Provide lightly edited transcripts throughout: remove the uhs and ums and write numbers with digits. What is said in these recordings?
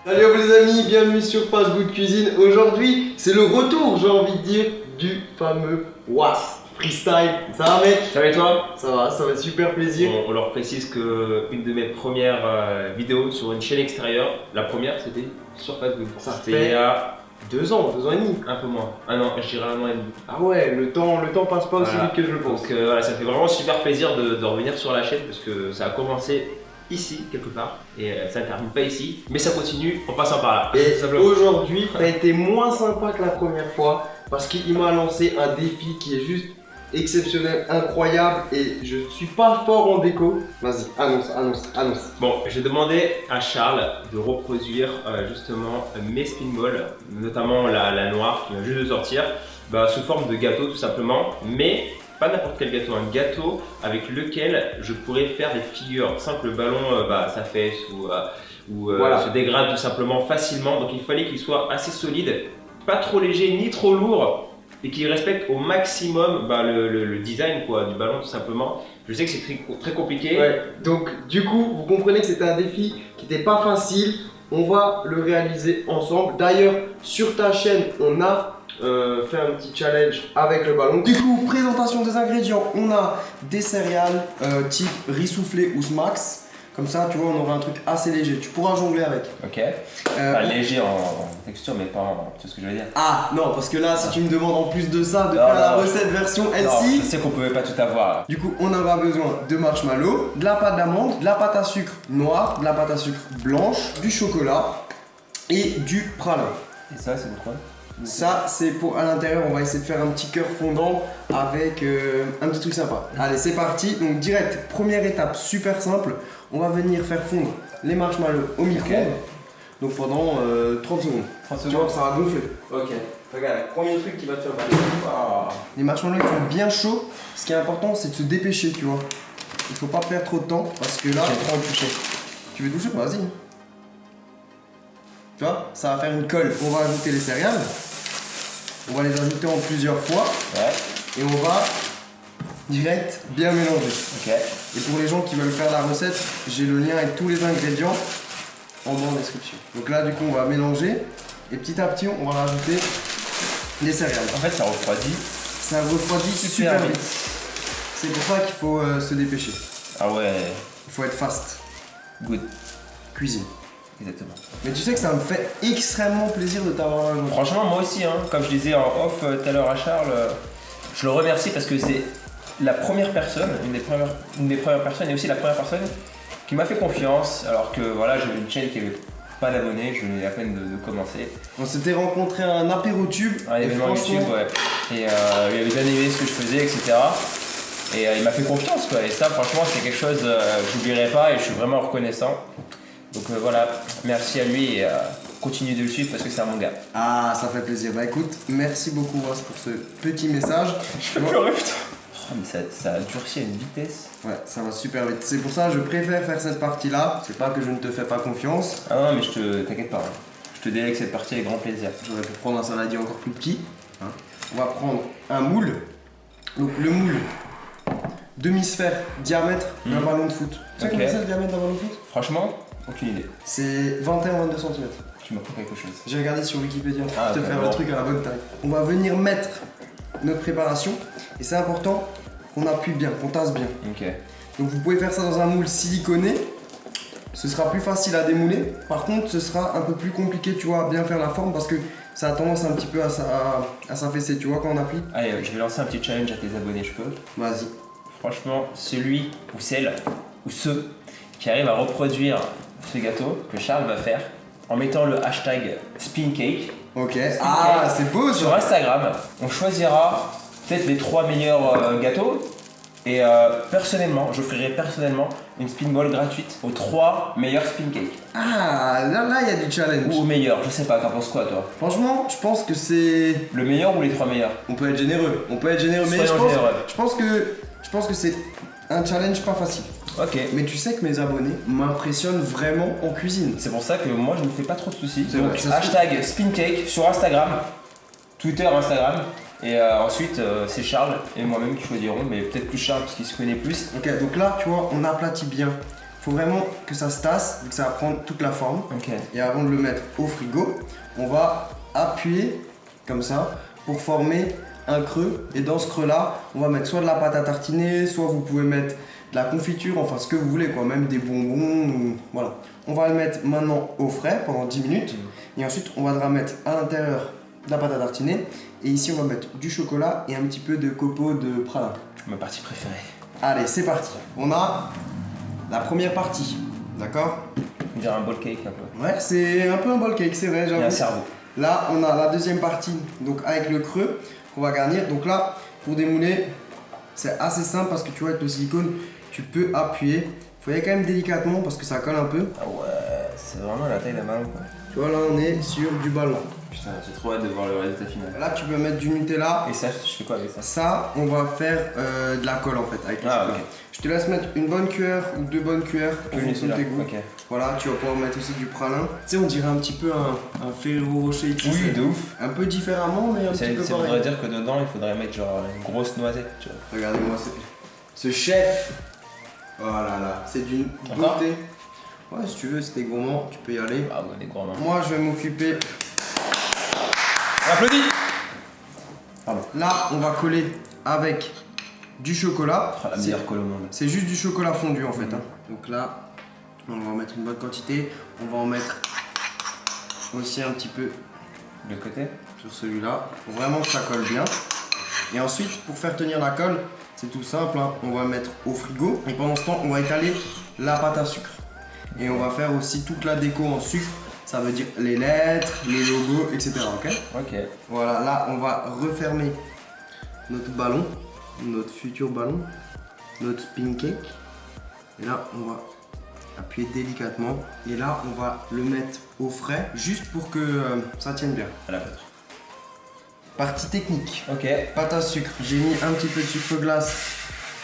Salut à vous les amis, bienvenue sur Fast Good Cuisine. Aujourd'hui, c'est le retour, j'ai envie de dire, du fameux Was Freestyle. Ça va mec? Ça va et toi? Ça va super plaisir. On leur précise que une de mes premières vidéos sur une chaîne extérieure, la première c'était sur Fast Good. Ça C'était fait il y a 2 ans et demi. un peu moins, un an, je dirais un an et demi. Ah ouais, le temps passe pas aussi Voilà. vite que je le pense. Donc voilà, ça fait vraiment super plaisir de revenir sur la chaîne parce que ça a commencé ici quelque part et ça ne termine pas ici, mais ça continue en passant par là. Et tout simplement. aujourd'hui, ça a été moins sympa que la première fois parce qu'il m'a lancé un défi qui est juste exceptionnel, incroyable et je suis pas fort en déco. Vas-y, annonce. Bon, j'ai demandé à Charles de reproduire justement mes spin balls, notamment la noire qui vient juste de sortir, sous forme de gâteau tout simplement, mais pas n'importe quel gâteau, un gâteau avec lequel je pourrais faire des figures. Sans que le ballon s'affaisse ou Voilà. se dégrade tout simplement facilement. Donc il fallait qu'il soit assez solide, pas trop léger ni trop lourd et qu'il respecte au maximum le design quoi, du ballon tout simplement. Je sais que c'est très compliqué. Ouais, donc du coup, vous comprenez que c'était un défi qui n'était pas facile. On va le réaliser ensemble. D'ailleurs, sur ta chaîne, on a fait un petit challenge avec le ballon. Du coup, présentation des ingrédients. On a des céréales type riz soufflé ou Smax. Comme ça, tu vois, on aura un truc assez léger. Tu pourras jongler avec. Ok. Euh, Pas léger en texture, mais pas en. Tu vois ce que je veux dire? Ah non, parce que là, si tu me demandes en plus de ça, de Non, faire la non. recette version Non, LC. je sais qu'on pouvait pas tout avoir. Du coup, on aura besoin de marshmallow, de la pâte d'amande, de la pâte à sucre noire, de la pâte à sucre blanche, du chocolat et du pralin. Et ça, c'est pourquoi? Ça, c'est pour à l'intérieur, on va essayer de faire un petit cœur fondant avec un petit truc sympa. Allez, c'est parti. Donc, direct, première étape super simple. On va venir faire fondre les marshmallows au micro-ondes. Donc, pendant 30 secondes. 30 Tu vois, ça va gonfler. Ok. Regarde, premier truc qui va te faire bailler. Les marshmallows ils sont bien chauds. Ce qui est important, c'est de se dépêcher, tu vois. Il faut pas perdre trop de temps parce que là. J'ai trop envie de toucher. Tu veux toucher? Vas-y. Tu vois, ça va faire une colle. On va ajouter les céréales. On va les ajouter en plusieurs fois. Ouais. Et on va direct bien mélanger. Ok. Et pour les gens qui veulent faire la recette, j'ai le lien avec tous les ingrédients en bas en description. Donc là, du coup, on va mélanger. Et petit à petit, on va rajouter les céréales. En fait, ça refroidit. Ça refroidit super vite. C'est pour ça qu'il faut se dépêcher. Ah ouais. Il faut être fast. Good. Cuisine. Exactement. Mais tu sais que ça me fait extrêmement plaisir de t'avoir là aujourd'hui. Franchement, moi aussi, hein, comme je disais en off tout à l'heure à Charles, je le remercie parce que c'est la première personne, une des premières personnes et aussi la première personne qui m'a fait confiance alors que voilà, j'avais une chaîne qui avait pas d'abonnés, je venais à peine de commencer. On s'était rencontré à un apéro-tube. Un et événement franchement, YouTube, ouais. Et il avait bien aimé ce que je faisais, etc. Et il m'a fait confiance, quoi. Et ça, franchement, c'est quelque chose que j'oublierai pas et je suis vraiment reconnaissant. Donc voilà, merci à lui et continue de le suivre parce que c'est un bon gars. Ah, ça fait plaisir. Bah écoute, merci beaucoup Ross pour ce petit message. Je vais pleurer, putain. Oh, mais ça a durci à une vitesse. Ouais, ça va super vite. C'est pour ça que je préfère faire cette partie-là. C'est pas que je ne te fais pas confiance. Ah non, mais t'inquiète pas. Hein. Je te délègue cette partie avec grand plaisir. J'aurais pu prendre un saladier encore plus petit. Hein. On va prendre un moule. Donc le moule, demi-sphère, diamètre d'un ballon de foot. Tu sais Ok. combien c'est le diamètre d'un ballon de foot? Franchement, aucune idée. C'est 21-22 cm. Tu m'apprends quelque chose. J'ai regardé sur Wikipédia pour Ah, te ok, faire bon. le truc à la bonne taille. On va venir mettre notre préparation et c'est important qu'on appuie bien, qu'on tasse bien. Ok. Donc vous pouvez faire ça dans un moule siliconé. Ce sera plus facile à démouler. Par contre, ce sera un peu plus compliqué, tu vois, à bien faire la forme parce que ça a tendance un petit peu à s'affaisser, tu vois, quand on appuie. Allez, je vais lancer un petit challenge à tes abonnés, je peux. Vas-y. Franchement, celui ou celle ou ceux qui arrivent à reproduire ce gâteau que Charles va faire en mettant le hashtag SpinCake Ok. Ah, c'est beau sur ça. Instagram, on choisira peut-être les 3 meilleurs gâteaux. Et personnellement, j'offrirai personnellement une spin ball gratuite aux 3 meilleurs spin cakes. Ah, là, il y a du challenge. Ou aux meilleurs, je sais pas, t'en penses quoi toi? Franchement, je pense que c'est. Le meilleur ou les 3 meilleurs? On peut être généreux. On peut être généreux, mais Soyons généreux. je pense que c'est un challenge pas facile. Ok. Mais tu sais que mes abonnés m'impressionnent vraiment en cuisine. C'est pour ça que moi je me fais pas trop de soucis. C'est Donc vrai, ça se hashtag SpinCake sur Instagram, Twitter, Instagram. Et ensuite c'est Charles et moi-même qui choisirons, mais peut-être plus Charles parce qu'il se connaît plus. Ok, donc là, tu vois, on aplatit bien faut vraiment que ça se tasse, vu que ça va prendre toute la forme. Ok. Et avant de le mettre au frigo, on va appuyer comme ça pour former un creux. Et dans ce creux là, on va mettre soit de la pâte à tartiner, soit vous pouvez mettre de la confiture, enfin ce que vous voulez quoi, même des bonbons ou voilà. On va le mettre maintenant au frais pendant 10 minutes et ensuite on va mettre à l'intérieur de la pâte à tartiner et ici on va mettre du chocolat et un petit peu de copeaux de pralin. Ma partie préférée. Allez, c'est parti. On a la première partie, d'accord? On dirait un ball cake un peu. Ouais, c'est un peu un ball cake, c'est vrai, Il y j'avoue. a un cerveau. Là, on a la deuxième partie, donc avec le creux qu'on va garnir. Donc là, pour démouler, c'est assez simple parce que tu vois, avec le silicone, tu peux appuyer. Faut y aller quand même délicatement parce que ça colle un peu. Ah ouais, c'est vraiment la taille d'un ballon quoi. Tu vois, là, on est sur du ballon. Putain, j'ai trop hâte de voir le résultat final. Là, tu peux mettre du Nutella. Et ça, je fais quoi avec ça? Ça, on va faire de la colle en fait avec le chocolat. Ok. Je te laisse mettre une bonne cuillère ou 2 bonnes cuillères en fonction de tes goûts. Ok. Voilà, tu vas pouvoir mettre aussi du pralin. Tu sais, on dirait un petit peu un Ferrero Rocher. Tu sais. Oui, de ouf. Un peu différemment, mais un petit peu Ça voudrait pareil. dire que dedans, il faudrait mettre genre une grosse noisette, tu vois. Regardez-moi ce chef. Oh là là, c'est d'une Encore beauté. Ouais, si tu veux, si t'es gourmand, tu peux y aller. Ah ouais, des gourmands. Moi, je vais m'occuper. On applaudit. Là, on va coller avec du chocolat. La meilleure colle au monde. C'est juste du chocolat fondu en fait. Hein. Donc là, on va en mettre une bonne quantité. On va en mettre aussi un petit peu De l'autre côté. sur celui-là pour vraiment que ça colle bien. Et ensuite, pour faire tenir la colle, c'est tout simple. Hein. On va mettre au frigo. Et pendant ce temps, on va étaler la pâte à sucre. Et on va faire aussi toute la déco en sucre. Ça veut dire les lettres, les logos, etc. Ok. Ok. Voilà, là, on va refermer notre ballon, notre futur ballon, notre spin cake. Et là, on va appuyer délicatement. Et là, on va le mettre au frais, juste pour que ça tienne bien. À la vôtre. Partie technique. Ok. Pâte à sucre. J'ai mis un petit peu de sucre glace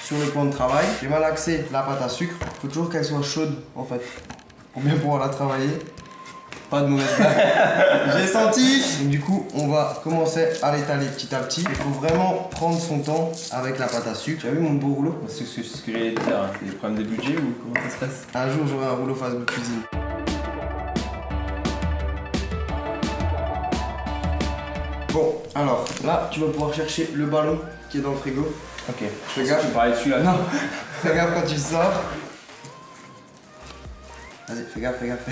sur le plan de travail. J'ai malaxé la pâte à sucre. Il faut toujours qu'elle soit chaude, en fait, pour bien pouvoir la travailler. Pas de mauvaise blague. J'ai senti. Donc, du coup, on va commencer à l'étaler petit à petit. Il faut vraiment prendre son temps avec la pâte à sucre. Tu as vu mon beau rouleau? C'est ce que j'allais te dire. Hein. Des problèmes de budget ou comment ça se passe? Un jour, j'aurai un rouleau Facebook cuisine. Bon, alors là, tu vas pouvoir chercher le ballon qui est dans le frigo. Ok. Fais gaffe. Tu parlais dessus là? Non, fais gaffe quand tu sors. Vas-y, fais gaffe, fais gaffe.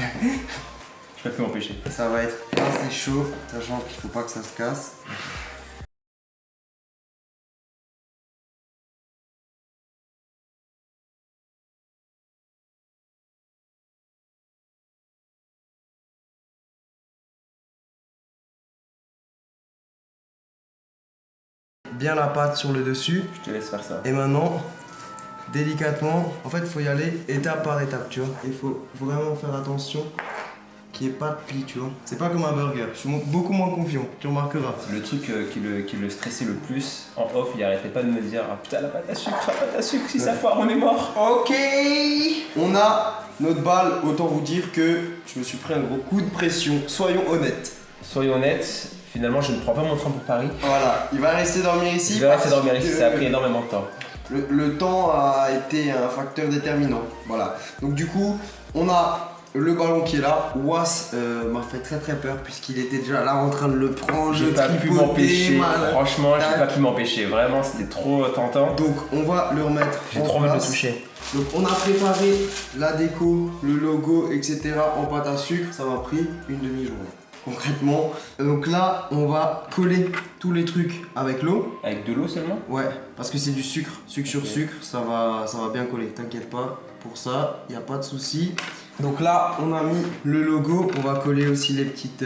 Je peux plus m'empêcher. Ça va être assez chaud, sachant qu'il faut pas que ça se casse. Bien la pâte sur le dessus. Je te laisse faire ça. Et maintenant, délicatement, en fait, il faut y aller étape par étape, tu vois. Il faut vraiment faire attention qu'il n'y ait pas de plis, tu vois. C'est pas comme un burger, je suis beaucoup moins confiant, tu remarqueras. Le truc qui le stressait le plus en off, il arrêtait pas de me dire ah putain la pâte à sucre, si ça foire on est mort. Ok, on a notre balle, autant vous dire que je me suis pris un gros coup de pression, soyons honnêtes. Soyons honnêtes, finalement je ne prends pas mon train pour Paris. Voilà, il va rester dormir ici. Il va rester parce dormir ici, que ça a pris énormément de temps. Le temps a été un facteur déterminant, voilà. Donc du coup, on a le ballon qui est là. Was m'a fait très peur puisqu'il était déjà là en train de le prendre, J'ai le pas pu tripoter, m'empêcher, mal. franchement j'ai pas pu m'empêcher, vraiment c'était trop tentant. Donc on va le remettre J'ai en trop envie de le place. toucher. Donc on a préparé la déco, le logo, etc. en pâte à sucre. Ça m'a pris une demi-journée. Concrètement. Donc là, on va coller tous les trucs avec l'eau. Avec de l'eau seulement? Ouais, parce que c'est du sucre, sucre sur sucre, ça va bien coller, t'inquiète pas, pour ça, il n'y a pas de souci. Donc là, on a mis le logo, on va coller aussi les petites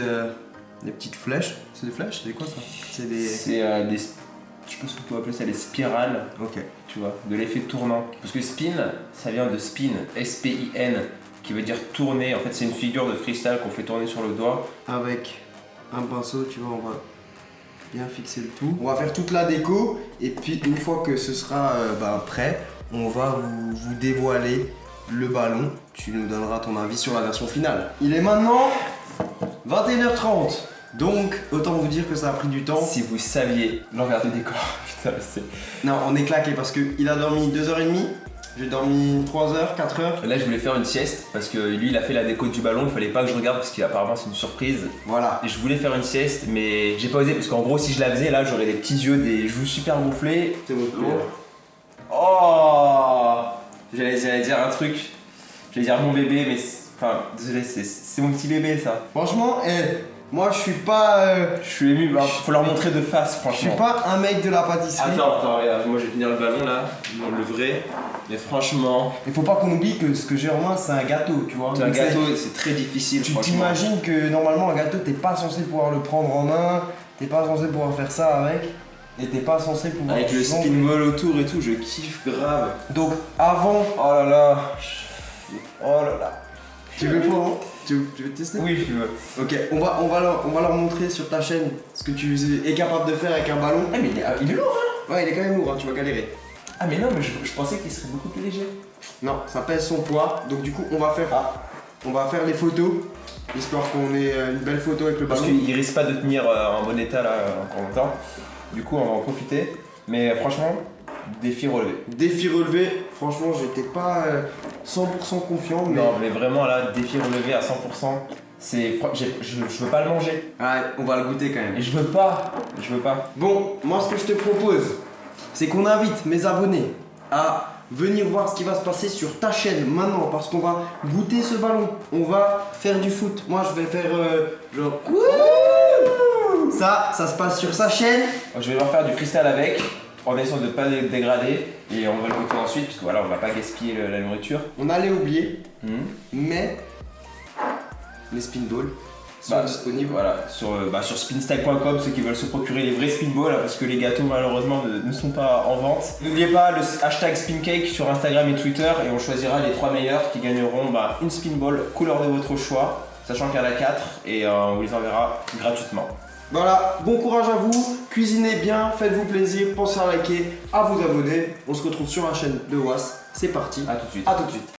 flèches. C'est des flèches? C'est quoi ça? C'est des... C'est des... Je pense qu'on peut appeler ça des spirales, Ok. tu vois, de l'effet tournant. Parce que spin, ça vient de spin, S-P-I-N, qui veut dire tourner. En fait, c'est une figure de freestyle qu'on fait tourner sur le doigt. Avec un pinceau, tu vois, on va bien fixer le tout. On va faire toute la déco, et puis une fois que ce sera prêt, on va vous dévoiler le ballon. Tu nous donneras ton avis sur la version finale. Il est maintenant 21h30. Donc, autant vous dire que ça a pris du temps. Si vous saviez l'envers du décor, putain, c'est... Non, on est claqué parce qu'il a dormi 2h30 J'ai dormi 3 heures, 4 heures. Là, je voulais faire une sieste parce que lui, il a fait la déco du ballon. Il fallait pas que je regarde parce qu'apparemment, c'est une surprise. Voilà. Et je voulais faire une sieste, mais j'ai pas osé parce qu'en gros, si je la faisais, là, j'aurais des petits yeux, des joues super gonflées. C'est bon. Oh, j'allais dire un truc. J'allais dire mon bébé, mais enfin, désolé, c'est mon petit bébé ça. Franchement, moi je suis pas. Je suis ému, bah, faut leur montrer de face, Je suis franchement. pas un mec de la pâtisserie. Attends, regarde, moi je vais tenir le ballon là, le vrai. Mais franchement, Il faut pas qu'on oublie que ce que j'ai en main c'est un gâteau, tu vois. c'est un Donc, gâteau, c'est très difficile. Tu franchement. t'imagines que normalement un gâteau t'es pas censé pouvoir le prendre en main, t'es pas censé pouvoir faire ça avec, et t'es pas censé pouvoir. Avec le jongler. spin ball autour et tout, je kiffe grave. Donc avant. Oh là là. Oh là là. Tu veux pas tu veux tester? Oui, je veux. Ok, on va leur montrer sur ta chaîne ce que tu es capable de faire avec un ballon. Ah, mais il est lourd hein. Ouais, il est quand même lourd, hein, tu vas galérer. Ah, mais non, mais je pensais qu'il serait beaucoup plus léger. Non, ça pèse son poids, donc du coup on va faire les photos, histoire qu'on ait une belle photo avec le Parce ballon. qu'il risque pas de tenir en bon état là encore longtemps. Du coup, on va en profiter. Mais franchement, défi relevé. Défi relevé, franchement j'étais pas 100% confiant, mais Non, mais vraiment là, défi relevé à 100%. Je veux pas le manger. ouais, on va le goûter quand même. Et je veux pas. Bon, moi ce que je te propose, c'est qu'on invite mes abonnés à venir voir ce qui va se passer sur ta chaîne maintenant, parce qu'on va goûter ce ballon, on va faire du foot. Moi je vais faire genre wouh. Ça se passe sur sa chaîne. Je vais leur faire du freestyle avec, en essayant de pas le dégrader. Et on va le goûter ensuite, parce que voilà, on va pas gaspiller la nourriture. On allait oublier, Mhm. mais les spinballs sont Bah, disponibles. Voilà, sur spinstyle.com, ceux qui veulent se procurer les vrais spinballs, parce que les gâteaux malheureusement ne sont pas en vente. N'oubliez pas le hashtag spincake sur Instagram et Twitter, et on choisira les 3 meilleurs qui gagneront une spinball couleur de votre choix, sachant qu'il y en a 4, et on vous les enverra gratuitement. Voilà, bon courage à vous, cuisinez bien, faites-vous plaisir, pensez à liker, à vous abonner. On se retrouve sur la chaîne de Was. C'est parti, A tout de suite. à tout de suite.